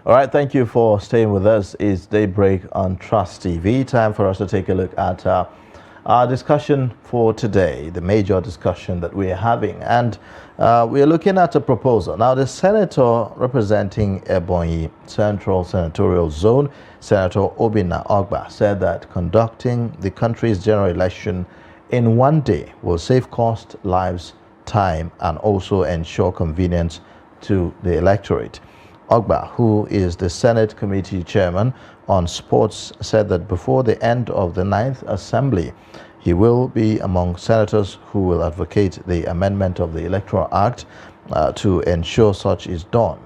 All right, thank you for staying with us. It's Daybreak on Trust TV. Time for us to take a look at our discussion for today, the major discussion that we are having. And we are looking at a proposal. Now, the senator representing Ebonyi Central Senatorial Zone, Senator Obinna Ogba, said that conducting the country's general election in one day will save cost, lives, time, and also ensure convenience to the electorate. Ogba, who is the Senate Committee Chairman on Sports, said that before the end of the 9th Assembly, he will be among senators who will advocate the amendment of the Electoral Act to ensure such is done.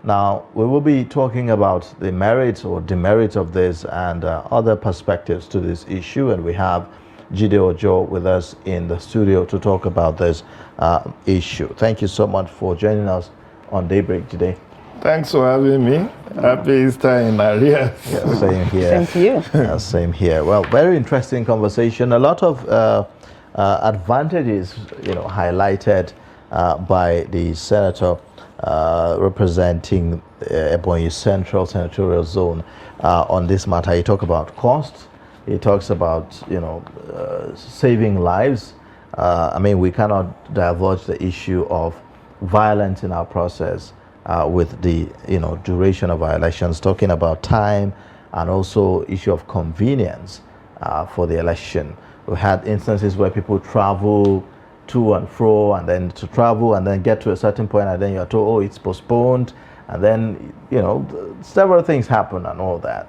Now, we will be talking about the merits or demerits of this and other perspectives to this issue, and we have Jide Ojo with us in the studio to talk about this issue. Thank you so much for joining us on Daybreak today. Thanks for having me. Happy Easter in arrears. Yeah, same here. Same to you. Same here. Well, very interesting conversation. A lot of advantages, highlighted by the senator representing Ebonyi Central Senatorial Zone on this matter. He talks about cost. He talks about saving lives. We cannot divulge the issue of violence in our process. With the duration of our elections, talking about time and also issue of convenience for the election. We had instances where people travel to and fro, and then to travel and then get to a certain point, and then you're told, oh, it's postponed, and then several things happen and all that,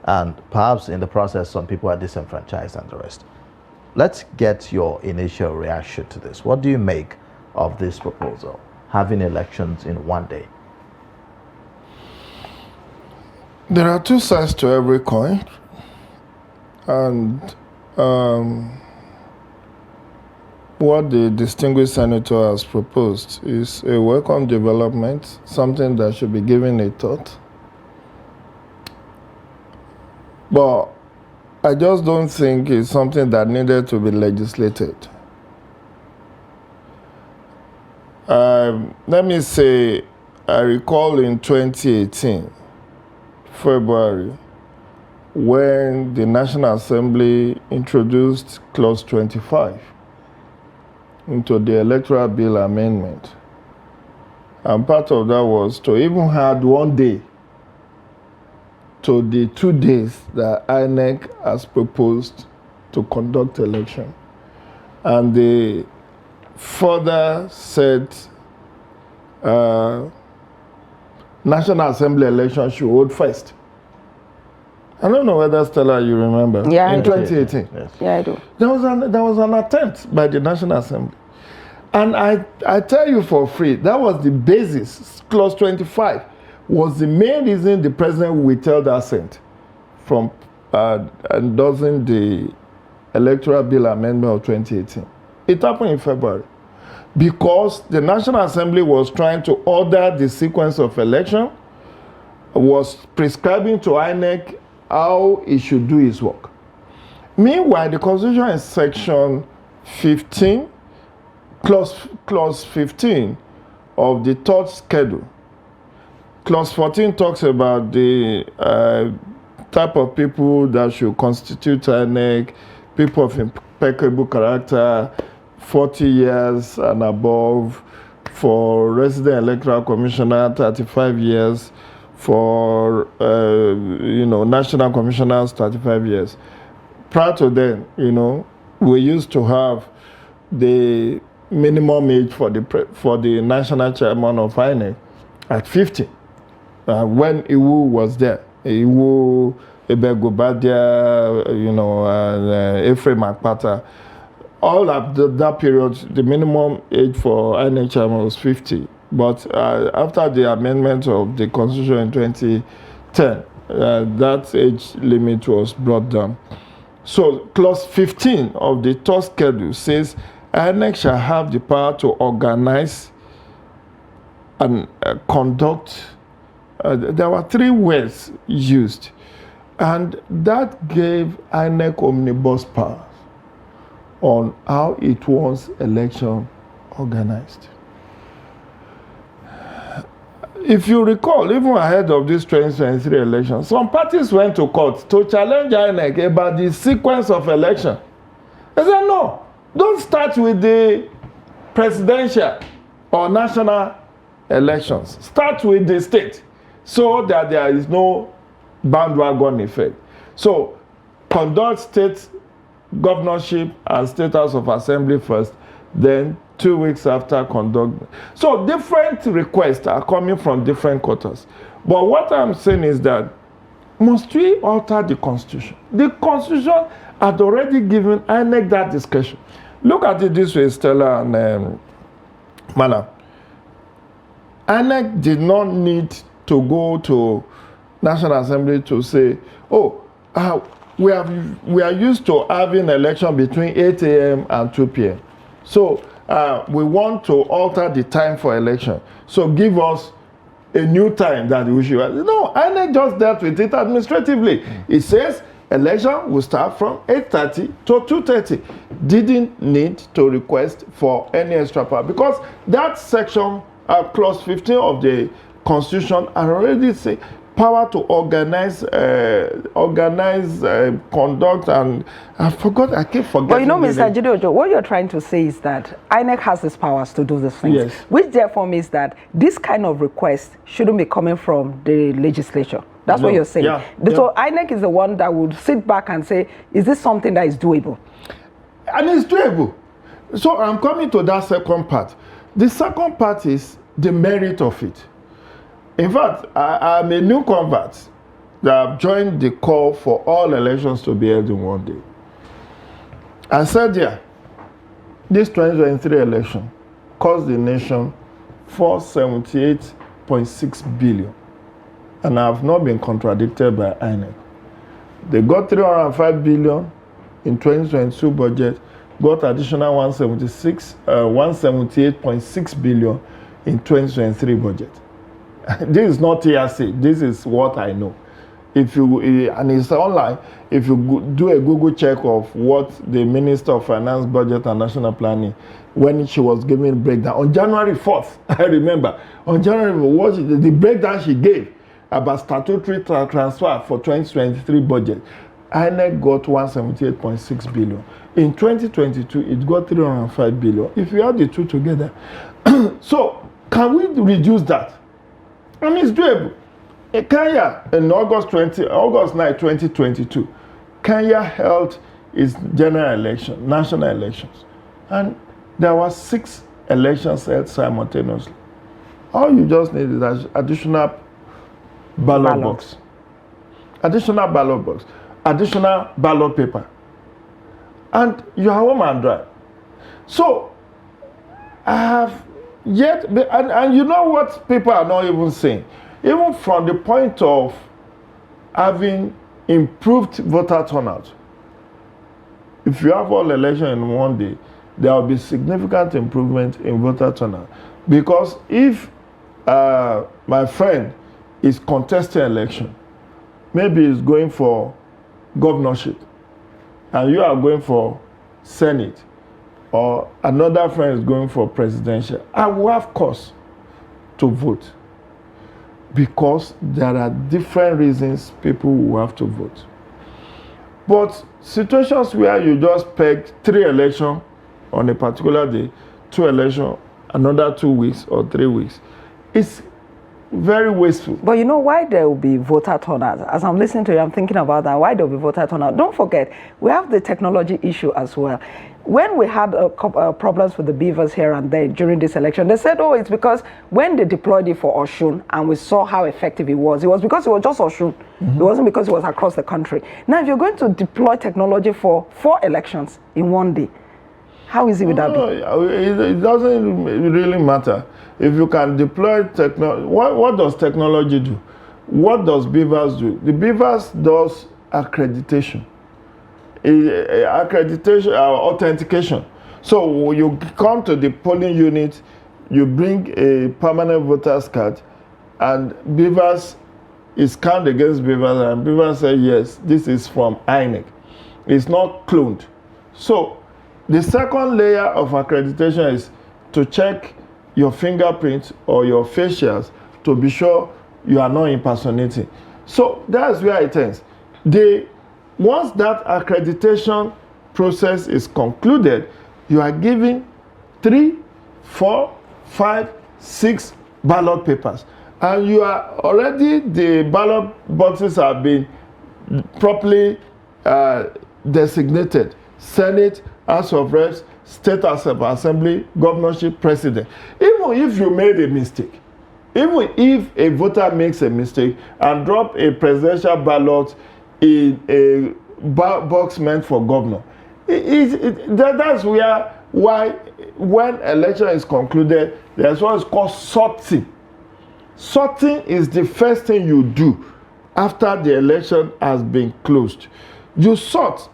and perhaps in the process some people are disenfranchised and the rest. Let's get your initial reaction to this. What do you make of this proposal, having elections in one day? There are two sides to every coin, and what the distinguished senator has proposed is a welcome development, something that should be given a thought. But I just don't think it's something that needed to be legislated. Let me say, I recall in 2018, February, when the National Assembly introduced Clause 25 into the Electoral Bill amendment. And part of that was to even add 1 day to the 2 days that INEC has proposed to conduct election. And they further said National Assembly election should hold first. I don't know whether, Stella, you remember. Yeah, in 2018. Yes. Yeah, I do. There was an attempt by the National Assembly. And I tell you for free, that was the basis. Clause 25 was the main reason the president withheld assent from endorsing the Electoral Bill Amendment of 2018. It happened in February, because the National Assembly was trying to order the sequence of election, was prescribing to INEC how it should do its work. Meanwhile, the Constitution in Section 15, Clause 15 of the third schedule, Clause 14 talks about the type of people that should constitute INEC, people of impeccable character, 40 years and above, for resident electoral commissioner, 35 years, for national commissioners, 35 years. Prior to then, we used to have the minimum age for the national chairman of INEC at 50. When Iwu was there, Iwu, Ebegobadia, Ephraim Akpata, all of that period, the minimum age for INEC chairman was 50. But after the amendment of the Constitution in 2010, that age limit was brought down. So Clause 15 of the third schedule says INEC shall have the power to organize and conduct. There were 3 words used, and that gave INEC omnibus power on how it wants election organized. if you recall, even ahead of this 2023 election, some parties went to court to challenge INEC about the sequence of election. They said, no, don't start with the presidential or national elections. Start with the state so that there is no bandwagon effect. So conduct state governorship and state house of assembly first, then 2 weeks after conduct. So different requests are coming from different quarters. But what I'm saying is that must we alter the constitution? The constitution had already given INEC that discretion. Look at it this way, Stella and Mana. INEC did not need to go to National Assembly to say, oh, we are used to having election between 8 a.m. and 2 p.m. So we want to alter the time for election. So give us a new time that we should. No, INEC just dealt with it administratively. It says election will start from 8:30 to 2:30. Didn't need to request for any extra power because that section, clause 15 of the Constitution, already say power to organize, conduct, and I keep forgetting. But you know, Mr. Jideojo, what you're trying to say is that INEC has these powers to do these things, yes, which therefore means that this kind of request shouldn't be coming from the legislature. That's what you're saying. Yeah, so INEC is the one that would sit back and say, is this something that is doable? And it's doable. So I'm coming to that second part. The second part is the merit of it. In fact, I'm a new convert that have joined the call for all elections to be held in one day. I said, yeah, this 2023 election cost the nation $478.6 billion. And I have not been contradicted by INEC. They got $305 billion in 2022 budget, got additional $178.6 billion in 2023 budget. This is not TRC. This is what I know. If you and it's online, if you do a Google check of what the Minister of Finance, Budget and National Planning, when she was giving a breakdown on January 4th, I remember on January 4th, the breakdown she gave about statutory transfer for 2023 budget, INEC got $178.6 billion. In 2022, it got $305 billion. If you add the two together, so can we reduce that? And it's doable. In Kenya, in August 9, 2022, Kenya held its general election, national elections. And there were 6 elections held simultaneously. All you just need is additional ballot box. Additional ballot box. Additional ballot paper. And you are home and dry. So, I have yet, and you know what people are not even saying? Even from the point of having improved voter turnout, if you have all elections in one day, there will be significant improvement in voter turnout. Because if my friend is contesting election, maybe he's going for governorship, and you are going for Senate, or another friend is going for presidential, I will have cause to vote. Because there are different reasons people will have to vote. But situations where you just peg 3 elections on a particular day, 2 elections, another 2 weeks or 3 weeks, it's very wasteful. But you know why there will be voter turnout? As I'm listening to you, I'm thinking about that. Why there will be voter turnout? Don't forget, we have the technology issue as well. When we had problems with the beavers here and there during this election, they said, oh, it's because when they deployed it for Osun and we saw how effective it was because it was just Osun. Mm-hmm. It wasn't because it was across the country. Now, if you're going to deploy technology for 4 elections in one day, how easy would that be? It doesn't really matter. If you can deploy technology, what does technology do? What does beavers do? The beavers does accreditation. Accreditation, authentication. So you come to the polling unit, you bring a permanent voter's card, and beavers is scanned against beavers, and beavers say, yes, this is from INEC. It's not cloned. So the second layer of accreditation is to check your fingerprints or your facials to be sure you are not impersonating. So that's where it ends. Once that accreditation process is concluded, you are given 3, 4, 5, 6 ballot papers. And you are already, the ballot boxes have been properly designated. Senate, House of Reps, State Assembly, Governorship, President. Even if you made a mistake, even if a voter makes a mistake and drop a presidential ballot in a box meant for governor, that's why when election is concluded, there's what is called sorting. Sorting is the first thing you do after the election has been closed. You sort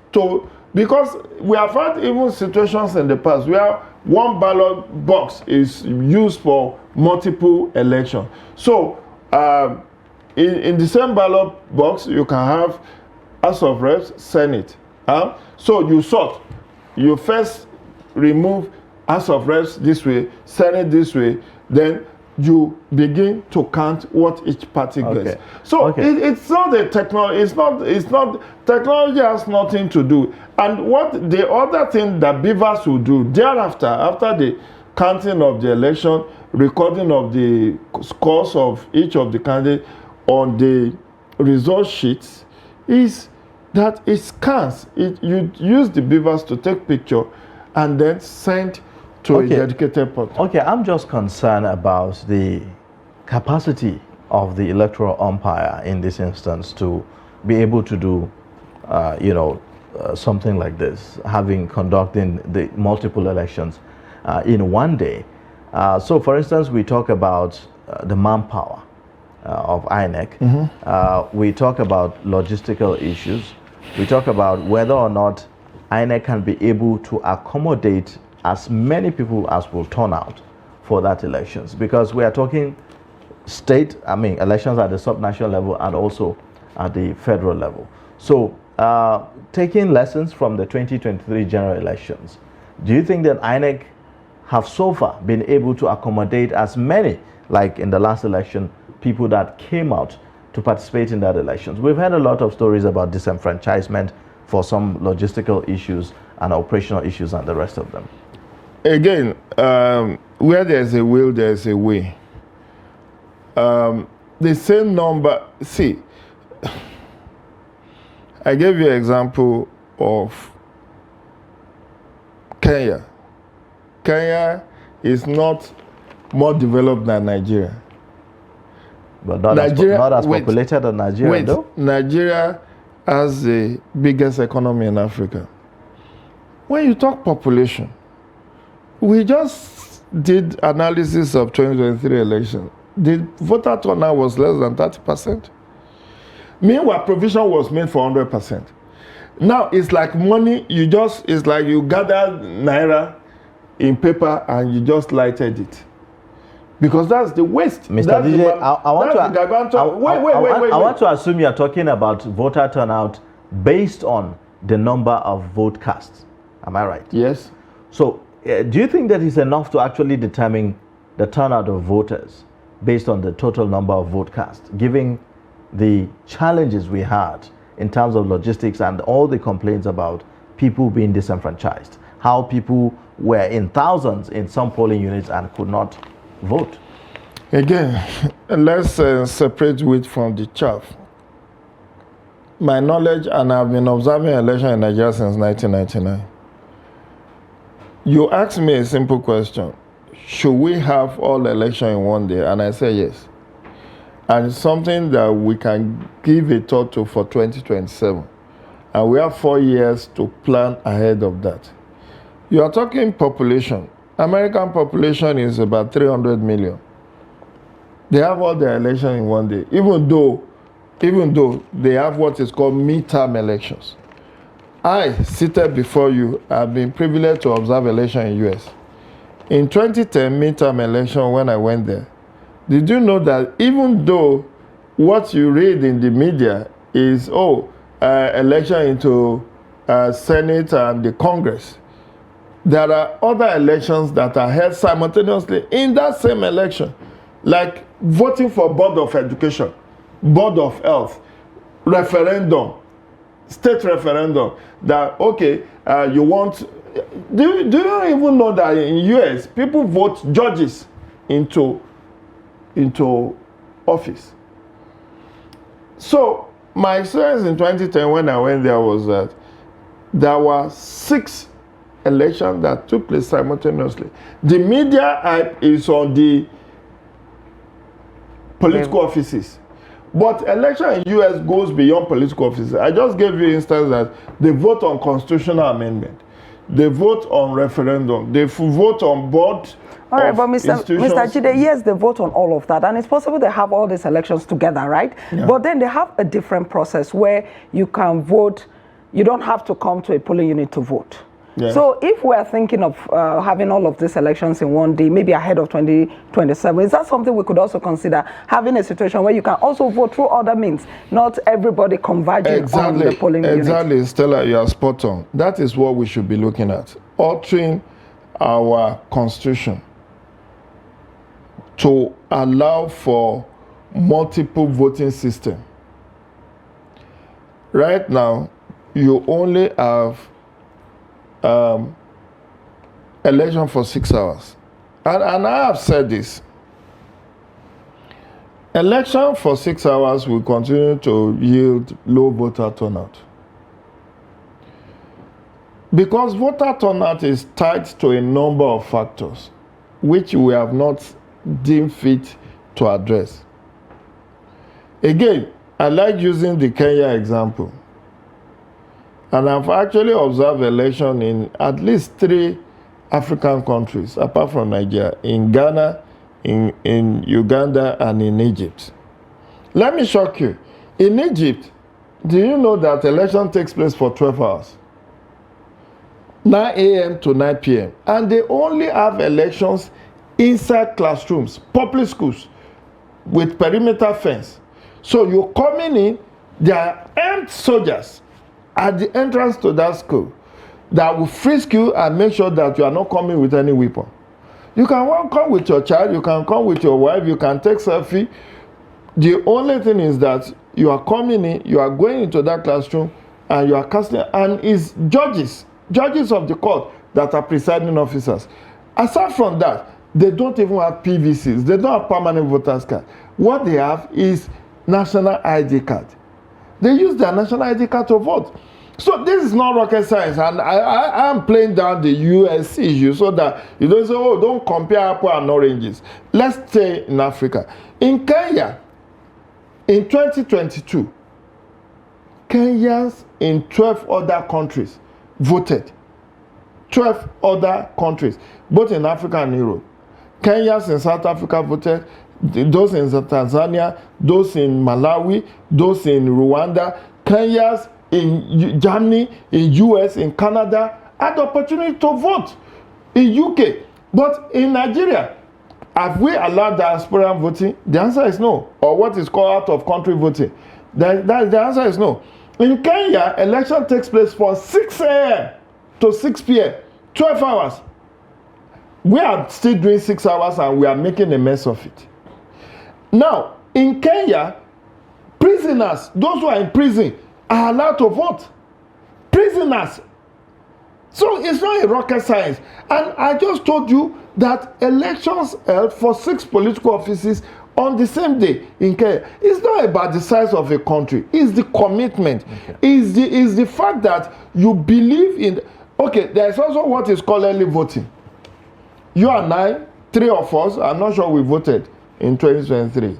because we have had even situations in the past where one ballot box is used for multiple elections. So in the same ballot box, you can have House of Reps, Senate. So you sort. You first remove House of Reps this way, Senate this way, then you begin to count what each party gets. So it's not a technology. It's not technology has nothing to do. And what the other thing that beavers will do thereafter, after the counting of the election, recording of the scores of each of the candidates on the result sheets, is that it scans. You use the beavers to take picture and then send to a dedicated portal. Okay, I'm just concerned about the capacity of the electoral umpire in this instance to be able to do, something like this, conducting the multiple elections in one day. So, for instance, we talk about the manpower of INEC. We talk about logistical issues. We talk about whether or not INEC can be able to accommodate as many people as will turn out for that elections, because we are talking elections at the subnational level and also at the federal level. So taking lessons from the 2023 general elections, do you think that INEC have so far been able to accommodate as many, like in the last election, people that came out to participate in that elections? We've had a lot of stories about disenfranchisement for some logistical issues and operational issues and the rest of them. Again, where there's a will, there's a way. The same number, see, I gave you an example of Kenya. Kenya is not more developed than Nigeria. But not as populated as Nigeria, though? Nigeria has the biggest economy in Africa. When you talk population, we just did analysis of 2023 election. The voter turnout was less than 30%. Meanwhile, provision was made for 100%. Now it's like money, it's like you gather naira in paper and you just lighted it. Because that's the waste. Mr. DJ, I want to assume you're talking about voter turnout based on the number of vote cast. Am I right? Yes. So, do you think that is enough to actually determine the turnout of voters based on the total number of vote cast, given the challenges we had in terms of logistics and all the complaints about people being disenfranchised, how people were in thousands in some polling units and could not vote? Again, let's separate wheat from the chaff. My knowledge, and I've been observing election in Nigeria since 1999. You asked me a simple question: should we have all election in one day? And I say yes. And it's something that we can give a thought to for 2027. And we have 4 years to plan ahead of that. You are talking population. American population is about 300 million. They have all their election in one day, even though they have what is called midterm elections. I, seated before you, have been privileged to observe election in US. In 2010 midterm election, when I went there, did you know that even though what you read in the media is, election into Senate and the Congress, there are other elections that are held simultaneously in that same election. like voting for Board of Education, Board of Health, referendum, state referendum, that, okay, you want, do you even know that in US, people vote judges into office? So my experience in 2010 when I went there was that there were 6 elections that took place simultaneously. The media hype is on the political offices, but election in US goes beyond political offices. I just gave you instance that they vote on constitutional amendment, they vote on referendum, they vote on board. All right, but Mr. Jide, yes, they vote on all of that, and it's possible they have all these elections together, right? Yeah. But then they have a different process where you can vote. You don't have to come to a polling unit to vote. Yeah. So if we're thinking of having all of these elections in one day, maybe ahead of 2027, is that something we could also consider, having a situation where you can also vote through other means, not everybody converging on the polling unit? Exactly, Stella, you are spot on. That is what we should be looking at, altering our constitution to allow for multiple voting system. Right now, you only have election for 6 hours. And I have said this. Election for 6 hours will continue to yield low voter turnout. Because voter turnout is tied to a number of factors, which we have not deemed fit to address. Again, I like using the Kenya example. And I've actually observed election in at least 3 African countries, apart from Nigeria, in Ghana, in Uganda, and in Egypt. Let me shock you. In Egypt, do you know that election takes place for 12 hours? 9 a.m. to 9 p.m. And they only have elections inside classrooms, public schools, with perimeter fence. So you're coming in, there are armed soldiers at the entrance to that school that will frisk you and make sure that you are not coming with any weapon. You can come with your child, you can come with your wife, you can take selfie. The only thing is that you are coming in, you are going into that classroom, and you are casting, and it's judges of the court that are presiding officers. Aside from that, they don't even have PVCs, they don't have permanent voters card. What they have is national ID card. They use their national ID card to vote. So this is not rocket science, and I am playing down the US issue so that you don't say, oh, don't compare apple and oranges. Let's stay in Africa. In Kenya, in 2022, Kenyans in 12 other countries voted. 12 other countries, both in Africa and Europe. Kenyans in South Africa voted, those in Tanzania, those in Malawi, those in Rwanda, Kenyans in Germany, in US, in Canada, had the opportunity to vote. In UK, but in Nigeria, have we allowed diaspora voting? The answer is no. Or what is called out of country voting? The answer is no. In Kenya, election takes place from 6 a.m. to 6 p.m., 12 hours. We are still doing 6 hours and we are making a mess of it. Now, in Kenya, prisoners, those who are in prison, are allowed to vote. Prisoners. So it's not a rocket science. And I just told you that elections held for 6 political offices on the same day in Kenya. It's not about the size of a country. It's the commitment. Okay. It's the fact that you believe in... Okay, there's also what is called early voting. You and I, 3 of us, I'm not sure we voted in 2023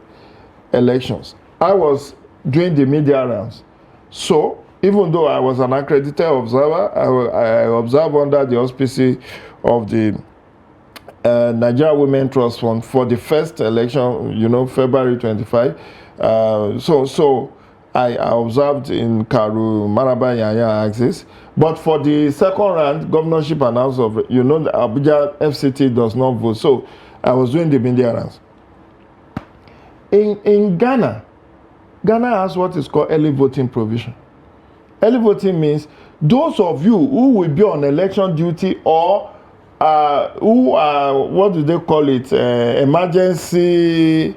elections. I was doing the media rounds. So, even though I was an accredited observer, I observed under the auspices of the Nigeria Women Trust Fund for the first election, February 25. So I observed in Karu, Maraba, Yanya axis. But for the second round, governorship and House of, the Abuja FCT does not vote. So I was doing the media rounds. In Ghana has what is called early voting provision. Early voting means those of you who will be on election duty or who are, what do they call it, emergency,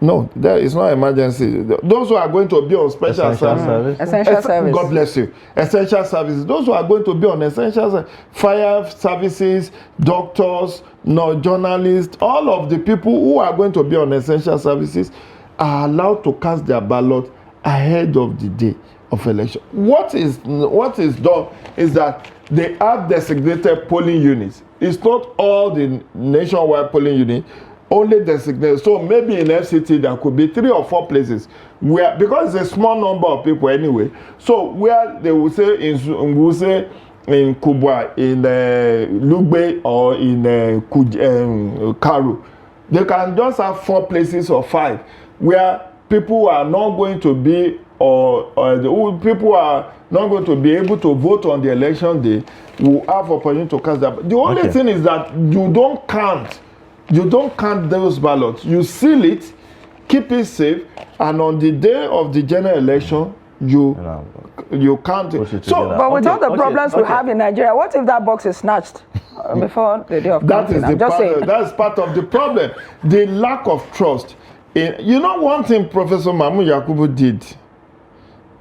no, that is not emergency. Those who are going to be on special service. Essential service. God bless you. Essential services. Those who are going to be on essential service, fire services, doctors, no, journalists, all of the people who are going to be on essential services are allowed to cast their ballot ahead of the day of election. What is done is that they have designated polling units. It's not all the nationwide polling units, only designated. So maybe in FCT there could be 3 or 4 places where, because it's a small number of people anyway, so where they will say in Kubwa, in Lugbe, or in Karu, they can just have 4 places or 5 where people are not going to be, or people are not going to be able to vote on the election day, will have opportunity to cast their ballot. The only thing is that you don't count those ballots. You seal it, keep it safe, and on the day of the general election, you count it. So, but with all the problems we have in Nigeria, what if that box is snatched before the day of counting? That's part of the problem. The lack of trust. You know, one thing Professor Mahmoud Yakubu did,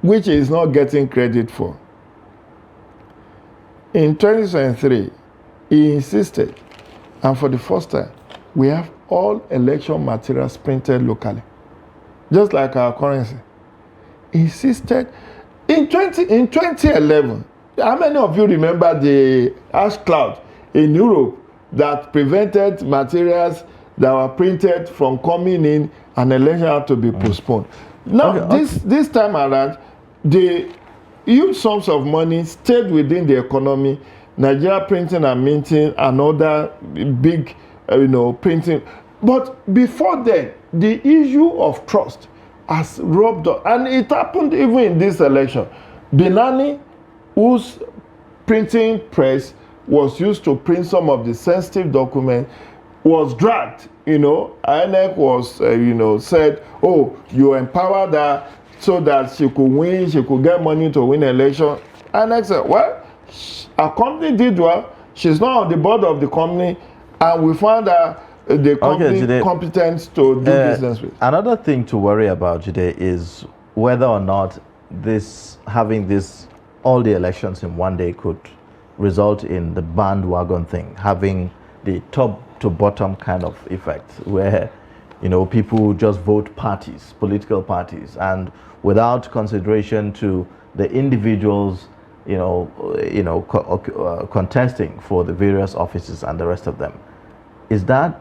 which he is not getting credit for. In 2023, he insisted, and for the first time, we have all election materials printed locally, just like our currency. He insisted. In 2011, how many of you remember the ash cloud in Europe that prevented materials that were printed from coming in, and election had to be postponed? Now, this time around, the huge sums of money stayed within the economy. Nigeria Printing and Minting, and other big, printing. But before then, the issue of trust has rubbed off, and it happened even in this election. Binani, whose printing press was used to print some of the sensitive documents, was dragged. INEC was, said, oh, you empowered her so that she could win, she could get money to win election. INEC said, well, our company did well. She's not on the board of the company, and we found her the company competent to do business with. Another thing to worry about today is whether or not having all the elections in one day could result in the bandwagon thing, having the top to bottom kind of effect, where people just vote parties, political parties, and without consideration to the individuals contesting for the various offices and the rest of them. Is that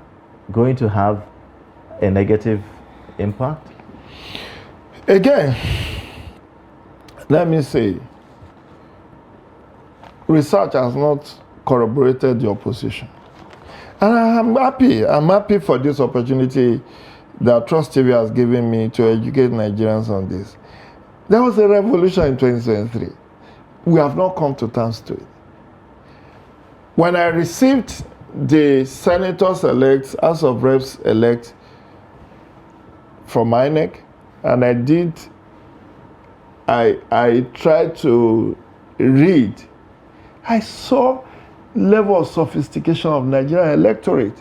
going to have a negative impact? Again, let me say, research has not corroborated your position. And I'm happy for this opportunity that Trust TV has given me to educate Nigerians on this. There was a revolution in 2023. We have not come to terms to it. When I received the senators elect, House of Reps elect from INEC, and I tried to read, I saw level of sophistication of Nigerian electorate.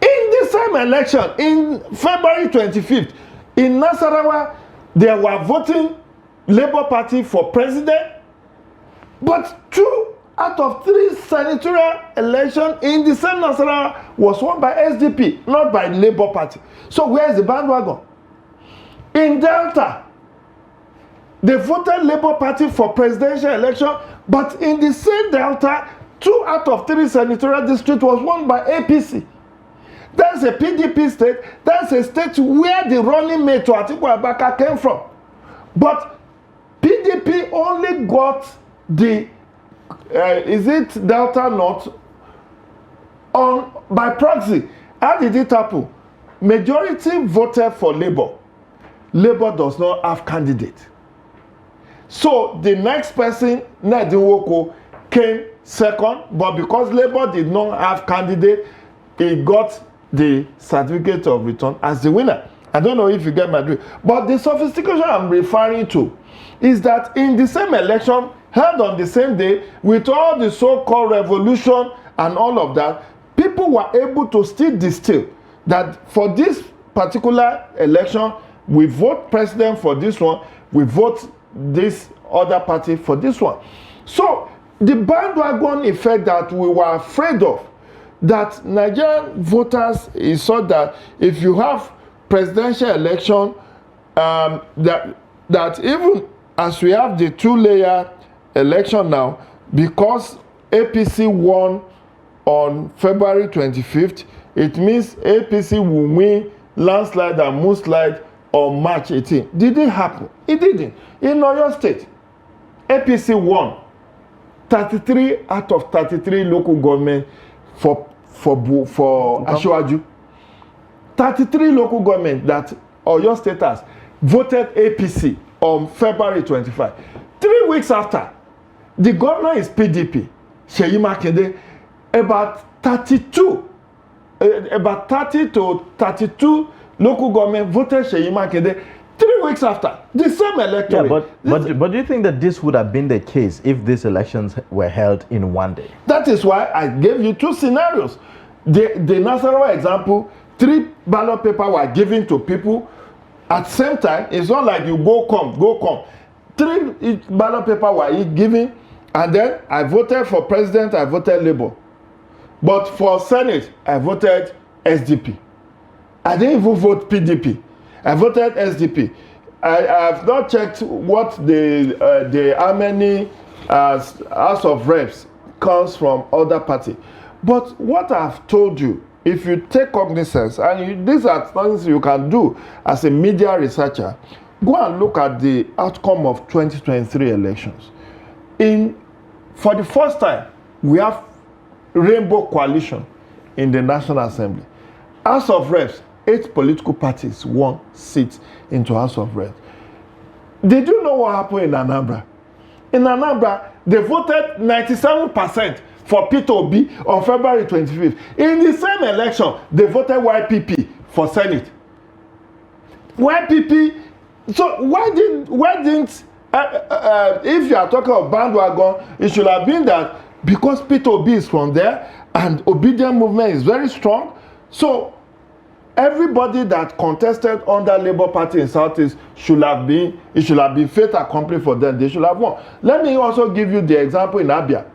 In the same election, in February 25th, in Nasarawa, they were voting Labour Party for president, but 2 out of 3 senatorial elections in the same Nasarawa was won by SDP, not by Labour Party. So where is the bandwagon? In Delta, they voted Labour Party for presidential election, but in the same Delta, 2 out of 3 senatorial districts was won by APC. That's a PDP state. That's a state where the running mate to Atiku Abubakar came from. But PDP only got the, is it Delta North, by proxy. How did it happen? Majority voted for Labour. Labour does not have candidate. So the next person, Nediwoko, came second, but because Labour did not have candidate, he got the certificate of return as the winner. I don't know if you get my drift. But the sophistication I'm referring to is that in the same election, held on the same day with all the so-called revolution and all of that, people were able to still distill that for this particular election, we vote president for this one, we vote this other party for this one. So the bandwagon effect that we were afraid of, that Nigerian voters is so that if you have presidential election, that even as we have the two-layer election now, because APC won on February 25th, it means APC will win landslide and mudslide on March 18th. Did it happen? It didn't. In Oyo State, APC won 33 out of 33 local government for Asiwaju. 33 local government that Oyo State has voted APC on February 25. 3 weeks after, the governor is PDP, Seyi Makinde, about 30 to 32 local government voted Seyi Makinde 3 weeks after, the same electorate. Yeah, but do you think that this would have been the case if these elections were held in one day? That is why I gave you two scenarios. The Nasarawa example, 3 ballot papers were given to people at the same time. It's not like you go come. 3 ballot papers were given, and then I voted for president, I voted Labour. But for Senate, I voted SDP. I didn't even vote PDP. I voted SDP. I have not checked what how many House of Reps comes from other party. But what I've told you, if you take cognizance, and these are things you can do as a media researcher, go and look at the outcome of 2023 elections. For the first time, we have rainbow coalition in the National Assembly. House of Reps, 8 political parties won seats into House of Reps. Did you know what happened in Anambra? In Anambra, they voted 97% for Peter Obi on February 25th. In the same election, they voted YPP for Senate. YPP, so why didn't if you are talking of bandwagon, it should have been that because Peter Obi is from there and obedient movement is very strong, so everybody that contested under Labour Party in Southeast should have been fait accompli for them. They should have won. Let me also give you the example in Abia.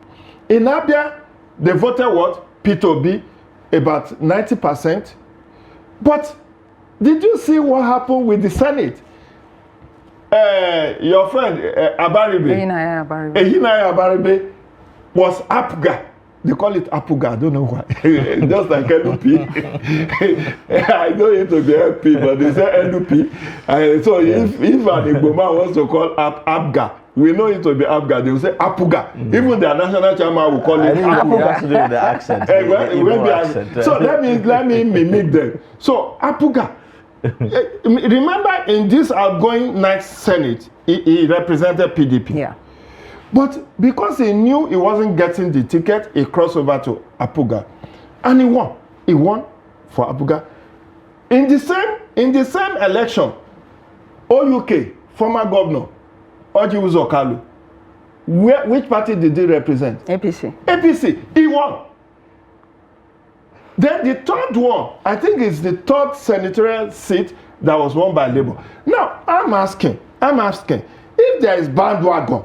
In Abia, they voted what? Peter Obi, about 90%. But did you see what happened with the Senate? Your friend Eyinaya Abaribe was Apuga. They call it Apuga. I don't know why. Just like NUP. I know it to be LP, but they say NUP. So if an Igboma wants to call Abga, we know it to be Abga. They will say Apuga. Even their national chairman will call it Apuga. It has to do with the accent. Accent. So let me mimic them. So Apuga. Remember, in this outgoing next Senate, he represented PDP. Yeah. But because he knew he wasn't getting the ticket, he crossed over to Apuga. And he won. He won for Apuga. In the same election, OUK, former governor, Orji Uzor Kalu, which party did he represent? APC. APC. He won. Then the third one, I think it's the third senatorial seat that was won by Labour. Now, I'm asking, if there is bandwagon,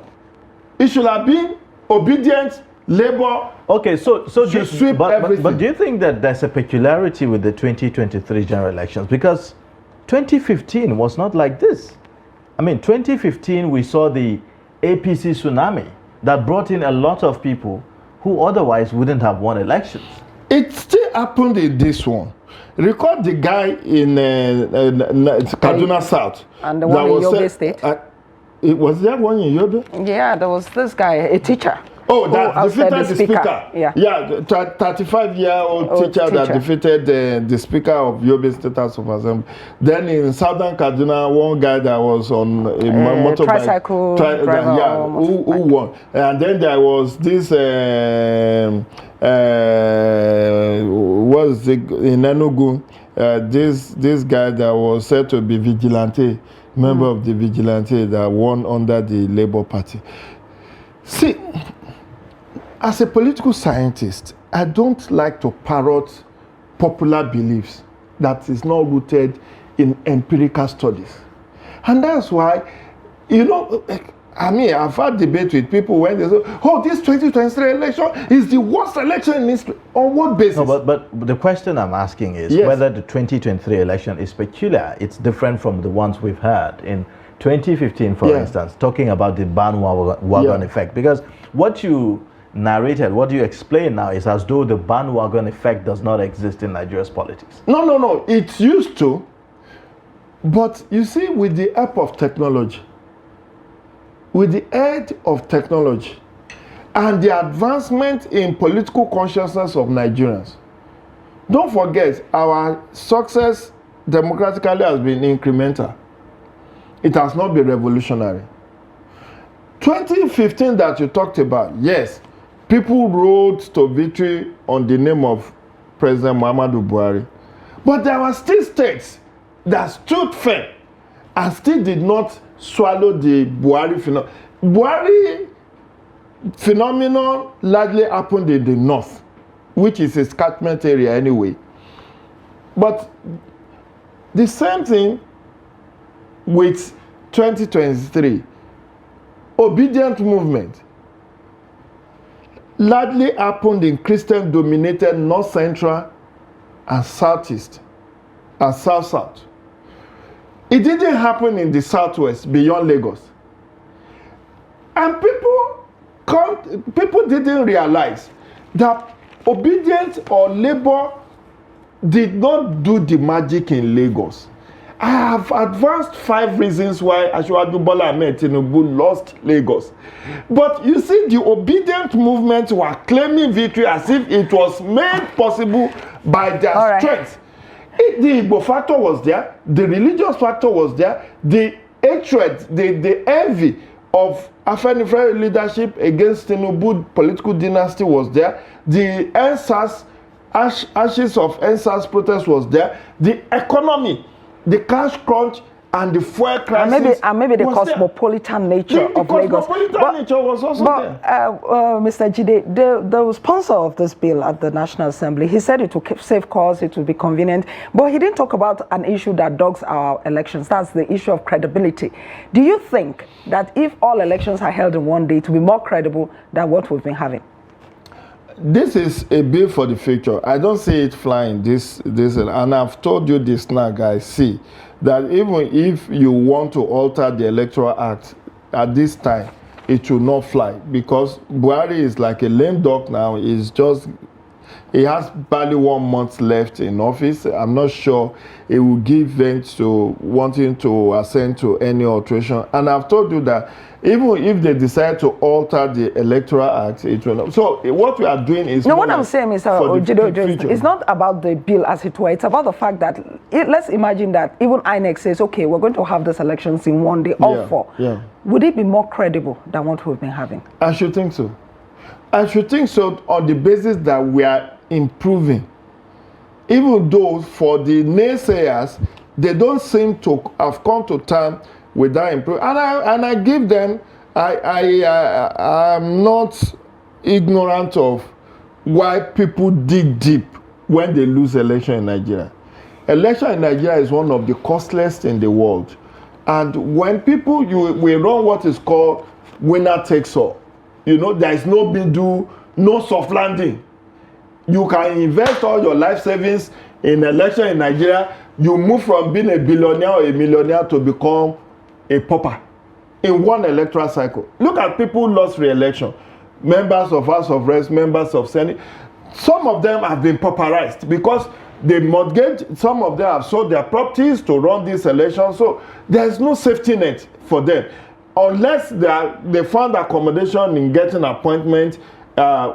it should have been obedient Labour. Okay, so should sweep everything. But do you think that there's a peculiarity with the 2023 general elections? Because 2015 was not like this. I mean, 2015 we saw the APC tsunami that brought in a lot of people who otherwise wouldn't have won elections. It still happened in this one. Record the guy in Kaduna South. And the one in Yobe State. Was there one in Yobe? Yeah, there was this guy, a teacher. Oh, that defeated the speaker. Yeah, 35-year-old teacher that defeated the speaker of Yobe State House of Assembly. Then in Southern Kaduna, one guy that was on a motorbike, tricycle driver, who won. And then there was this was in Enugu, this guy that was said to be vigilante, member of the vigilante that won under the Labour Party. See, as a political scientist, I don't like to parrot popular beliefs that is not rooted in empirical studies. And that's why, you know, I mean, I've had debate with people when they say, oh, this 2023 election is the worst election in history. On what basis? No, but the question I'm asking is whether the 2023 election is peculiar. It's different from the ones we've had in 2015, for instance, talking about the bandwagon effect. Because what you narrated, what you explain now is as though the bandwagon effect does not exist in Nigeria's politics. No. It used to. But you see, with the help of technology, and the advancement in political consciousness of Nigerians, don't forget, our success democratically has been incremental. It has not been revolutionary. 2015 that you talked about, yes, people rode to victory on the name of President Muhammadu Buhari. But there were still states that stood firm and still did not swallow the Buhari phenomenon. Buhari phenomenon largely happened in the north, which is a catchment area anyway. But the same thing with 2023, obedient movement largely happened in Christian-dominated North Central and Southeast and South-South. It didn't happen in the Southwest beyond Lagos. And people didn't realize that obedience or labor did not do the magic in Lagos. I have advanced 5 reasons why Asiwaju Bola Ahmed Tinubu lost Lagos. But you see, the obedient movement were claiming victory as if it was made possible by their strength. The Igbo factor was there, the religious factor was there, the hatred, the envy of Afenifere leadership against Tinubu political dynasty was there, the NSAS, ashes of NSAS protest was there, the economy, the cash crunch, and the fuel crisis. And maybe the cosmopolitan nature of Lagos. The cosmopolitan nature was also there. Mr. Jide, the sponsor of this bill at the National Assembly, he said it would save costs, it would be convenient, but he didn't talk about an issue that dogs our elections. That's the issue of credibility. Do you think that if all elections are held in one day, it will be more credible than what we've been having? This is a bill for the future. I don't see it flying this, and I've told you this now, guys. See, that even if you want to alter the Electoral Act at this time, it will not fly, because Buhari is like a lame duck now. He has barely 1 month left in office. I'm not sure he will give vent to wanting to assent to any alteration. And I've told you that even if they decide to alter the Electoral Act, it will not. So what we are doing is... No, what I'm saying is, it's not about the bill as it were. It's about the fact that, let's imagine that even INEC says, okay, we're going to have these elections in one day, all 4. Yeah. Would it be more credible than what we've been having? I should think so. I should think so on the basis that we are improving. Even though for the naysayers, they don't seem to have come to terms with that improvement. And I give them, I'm not ignorant of why people dig deep when they lose election in Nigeria. Election in Nigeria is one of the costliest in the world. And when people, we run what is called winner takes all. You know, there is no bindu, no soft landing. You can invest all your life savings in election in Nigeria. You move from being a billionaire or a millionaire to become a pauper in one electoral cycle. Look at people who lost re-election. Members of House of Reps, members of Senate. Some of them have been pauperized because they mortgage. Some of them have sold their properties to run this election. So there's no safety net for them. Unless they found accommodation in getting appointment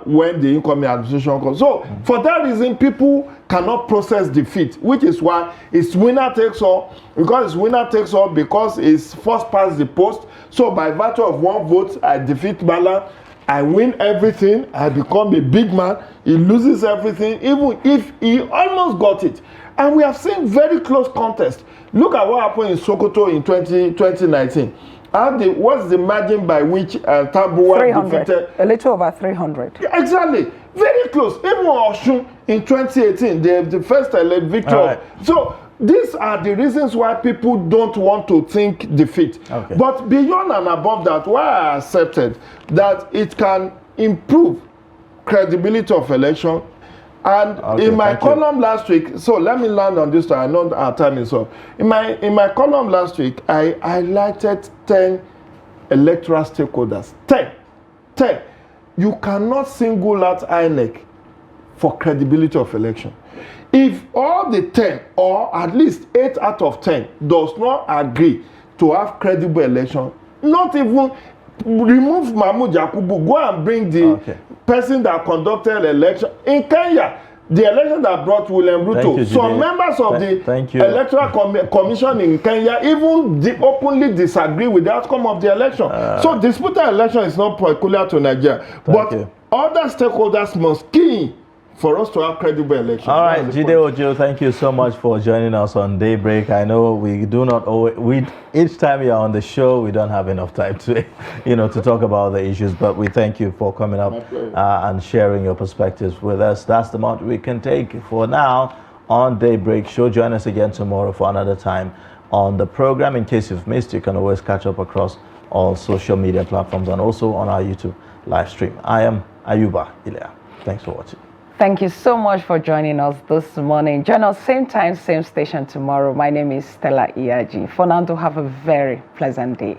when the incoming administration comes. So for that reason, people cannot process defeat, which is why it's winner takes all. Because it's winner takes all, because it's first past the post. So by virtue of 1 vote, I defeat Bala, I win everything, I become a big man, he loses everything, even if he almost got it. And we have seen very close contest. Look at what happened in Sokoto in 2019. What's the margin by which Tambuwa 300, defeated? a little over 300. Exactly, very close. Even Osun in 2018, the first victory. Right. So these are the reasons why people don't want to think defeat. Okay. But beyond and above that, why I accepted that it can improve credibility of election. And in my column last week, so let me land on this. I know our time is up. In my column last week, I highlighted 10 electoral stakeholders. 10. You cannot single out INEC for credibility of election. If all the 10, or at least 8 out of 10, does not agree to have credible election, not even remove Mahmoud Yakubu, go and bring the person that conducted election in Kenya, the election that brought William Ruto. Some members of the electoral commission in Kenya even openly disagree with the outcome of the election. So disputed election is not peculiar to Nigeria, but other stakeholders must key in for us to have credible election. All right, Jide Ojo, thank you so much for joining us on Daybreak. I know we do not always, each time you're on the show, we don't have enough time to, to talk about the issues, but we thank you for coming up and sharing your perspectives with us. That's the amount we can take for now on Daybreak Show. Join us again tomorrow for another time on the program. In case you've missed, you can always catch up across all social media platforms and also on our YouTube live stream. I am Ayuba Ilea. Thanks for watching. Thank you so much for joining us this morning. Join us same time, same station tomorrow. My name is Stella Iyaji. For now, to have a very pleasant day.